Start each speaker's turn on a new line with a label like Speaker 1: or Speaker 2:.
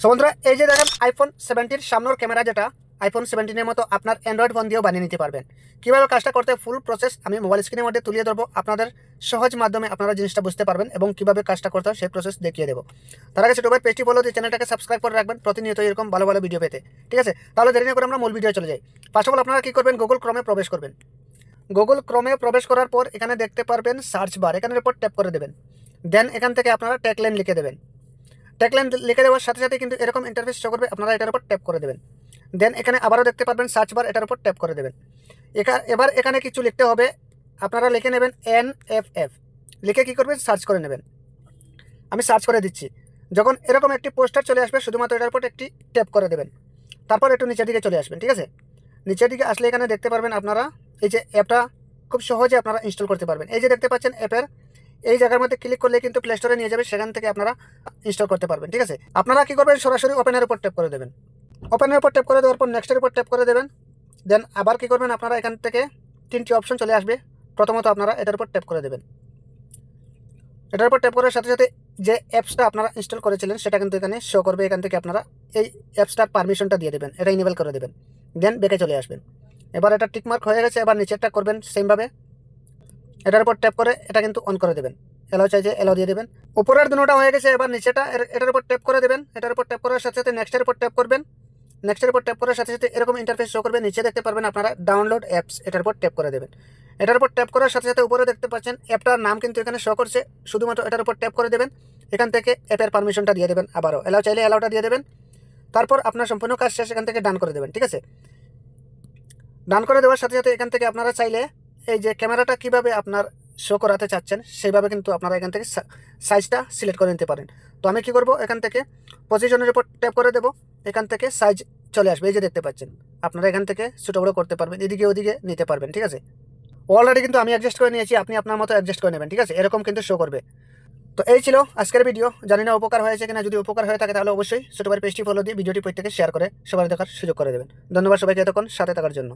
Speaker 1: So বন্ধুরা, এই যে দেখেন আইফোন 17 সামনের ক্যামেরা, যেটা আইফোন 17 মতো আপনার অ্যান্ড্রয়েড ফোন দিয়েও বানিয়ে নিতে পারবেন। কীভাবে কাজটা করতে ফুল প্রসেস আমি মোবাইল স্ক্রিনের মধ্যে তুলিয়ে ধরবো, আপনাদের সহজ মাধ্যমে আপনারা জিনিসটা বুঝতে পারবেন এবং কীভাবে কাজটা করতে হয় সেই প্রসেস দেখিয়ে দেবো। তার আগে ছোটো ভাই পেজটি ফলো দিয়ে চ্যানেলটাকে সাবস্ক্রাইব করে রাখবেন প্রতিনিয়ত এরকম ভালো ভালো ভিডিও পেতে। ঠিক আছে, তাহলে দেরি না করে আমরা মূল ভিডিও চলে যাই। ফার্স্ট অফ অল আপনারা কী করবেন, গুগল ক্রমে প্রবেশ করবেন। গুগল ক্রমে প্রবেশ করার পর এখানে দেখতে পারবেন সার্চ বার, এখানের উপর ট্যাপ করে দেবেন। দেন এখান থেকে আপনারা ট্যাগলাইন লিখে দেবেন। ট্যাগলাইন লিখে দেওয়ার সাথে সাথে কিন্তু এরকম ইন্টারফেস শো করবে, আপনারা এটার উপর ট্যাপ করে দেবেন। দেন এখানে আবারও দেখতে পারবেন সার্চ বার, এটার উপর ট্যাপ করে দেবেন। এবার এখানে কিছু লিখতে হবে, আপনারা লিখে নেবেন NFF, লিখে কী করবেন সার্চ করে নেবেন। আমি সার্চ করে দিচ্ছি। যখন এরকম একটি পোস্টার চলে আসবে, শুধুমাত্র এটার উপর একটি ট্যাপ করে দেবেন। তারপর একটু নিচের দিকে চলে আসবেন। ঠিক আছে, নিচের দিকে আসলে এখানে দেখতে পারবেন আপনারা এই যে অ্যাপটা খুব সহজে আপনারা ইনস্টল করতে পারবেন। এই যে দেখতে পাচ্ছেন অ্যাপের এই জায়গার মধ্যে ক্লিক করলে কিন্তু প্লে স্টোরে নিয়ে যাবে, সেখান থেকে আপনারা ইনস্টল করতে পারবেন। ঠিক আছে, আপনারা কী করবেন, সরাসরি ওপেনের উপর ট্যাপ করে দেবেন। ওপেনের উপর ট্যাপ করে দেওয়ার পর নেক্সটের উপর ট্যাপ করে দেবেন। দেন আবার কী করবেন, আপনারা এখান থেকে 3টি অপশন চলে আসবে। প্রথমত আপনারা এটার উপর ট্যাপ করে দেবেন। এটার উপর ট্যাপ করার সাথে সাথে যে অ্যাপসটা আপনারা ইনস্টল করেছিলেন সেটা কিন্তু এখানে শো করবে। এখান থেকে আপনারা এই অ্যাপসটার পারমিশনটা দিয়ে দেবেন, এটা ইনেবল করে দেবেন। দেন ব্যাকে চলে আসবেন। এবার এটা টিকমার্ক হয়ে গেছে। এবার নিচেরটা করবেন সেমভাবে, এটার উপর ট্যাপ করে এটা কিন্তু অন করে দেবেন। এলাও চাইছে এলাও দিয়ে দেবেন। উপরের দুটোটা হয়ে গেছে, এবার নিচেটা এটার উপর ট্যাপ করে দেবেন। এটার উপর ট্যাপ করার সাথে সাথে নেক্সটের উপর ট্যাপ করবেন। নেক্সটের উপর ট্যাপ করার সাথে সাথে এরকম ইন্টারফেস শো করবে। নিচে দেখতে পারবেন আপনারা ডাউনলোড অ্যাপস, এটার উপর ট্যাপ করে দেবেন। এটার উপর ট্যাপ করার সাথে সাথে উপরে দেখতে পাচ্ছেন অ্যাপটার নাম কিন্তু এখানে শো করছে, শুধুমাত্র এটার উপর ট্যাপ করে দেবেন। এখান থেকে অ্যাপের পারমিশনটা দিয়ে দেবেন, আবারও এলাও চাইলে এলাওটা দিয়ে দেবেন। তারপর আপনার সম্পূর্ণ কাজ শেষ, এখান থেকে ডান করে দেবেন। ঠিক আছে, ডান করে দেওয়ার সাথে সাথে এখান থেকে আপনারা চাইলে এই যে ক্যামেরাটা কীভাবে আপনার শো করাতে চাচ্ছেন সেইভাবে কিন্তু আপনারা এখান থেকে সাইজটা সিলেক্ট করে নিতে পারেন। তো আমি কি করব, এখান থেকে পজিশনের উপর ট্যাপ করে দেব। এখান থেকে সাইজ চলে আসবে, এই যে দেখতে পাচ্ছেন। আপনারা এখান থেকে ছোটো বড়ো করতে পারবেন, এদিকে ওদিকে নিতে পারবেন। ঠিক আছে, অলরেডি কিন্তু আমি অ্যাডজাস্ট করে নিয়েছি, আপনি আপনার মতো অ্যাডজাস্ট করে নেবেন। ঠিক আছে, এরকম কিন্তু শো করবে। তো এই ছিল আজকের ভিডিও। জানি না উপকার হয়েছে কিনা, যদি উপকার হয়ে থাকে তাহলে অবশ্যই ছোটো ভাই পেজটি ফলো দিয়ে ভিডিওটি প্রত্যেকে শেয়ার করে সবার দেখার সুযোগ করে দেবেন। ধন্যবাদ সবাইকে এতক্ষণ সাথে থাকার জন্য।